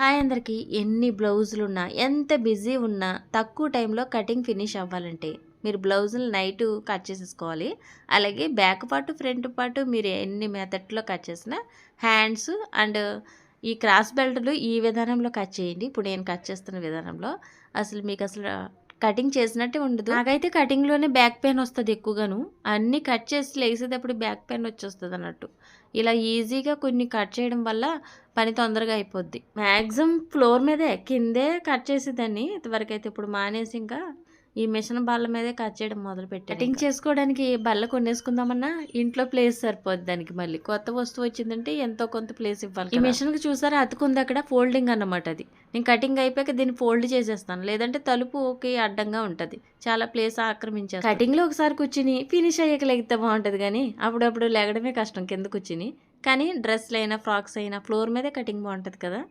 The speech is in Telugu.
హాయ్ అందరికి. ఎన్ని బ్లౌజులున్నా, ఎంత బిజీ ఉన్నా, తక్కువ టైంలో కటింగ్ ఫినిష్ అవ్వాలంటే మీరు బ్లౌజులు నైటు కట్ చేసేసుకోవాలి. అలాగే బ్యాక్ పార్ట్, ఫ్రంట్ పార్ట్ మీరు ఎన్ని మెథడ్లో కట్ చేసినా హ్యాండ్స్ అండ్ ఈ క్రాస్ బెల్టులు ఈ విధానంలో కట్ చేయండి. ఇప్పుడు నేను కట్ చేస్తున్న విధానంలో అసలు మీకు కటింగ్ చేసినట్టే ఉండదు. నాకైతే కటింగ్లోనే బ్యాక్ పెయిన్ వస్తుంది ఎక్కువగాను. అన్నీ కట్ చేసి లేసేటప్పుడు బ్యాక్ పెయిన్ వచ్చేస్తుంది అన్నట్టు. ఇలా ఈజీగా కొన్ని కట్ చేయడం వల్ల పని తొందరగా అయిపోద్ది. మ్యాక్సిమం ఫ్లోర్ మీదే కిందే కట్ చేసేదాన్ని ఇంతవరకైతే. ఇప్పుడు మానేసి ఇంకా ఈ మిషన్ బల్ల మీదే కట్ చేయడం మొదలుపెట్టాను. కటింగ్ చేసుకోవడానికి బల్ల కొనేసుకుందామన్నా ఇంట్లో ప్లేస్ సరిపోద్ది దానికి. మళ్ళీ కొత్త వస్తువు వచ్చిందంటే ఎంతో కొంత ప్లేస్ ఇవ్వాలి. ఈ మిషన్కి చూసారా అతుకుంది అక్కడ, ఫోల్డింగ్ అన్నమాట అది. నేను కటింగ్ అయిపోయాక దీన్ని ఫోల్డ్ చేసేస్తాను, లేదంటే తలుపుకి అడ్డంగా ఉంటుంది, చాలా ప్లేస్ ఆక్రమించేస్తాను. కటింగ్లో ఒకసారి కూర్చుని ఫినిష్ అయ్యాక లెగితే బాగుంటుంది, కానీ అప్పుడప్పుడు లెగడమే కష్టం కింద కూర్చుని. కానీ డ్రెస్లు అయినా ఫ్రాక్స్ అయినా ఫ్లోర్ మీదే కటింగ్ బాగుంటుంది కదా.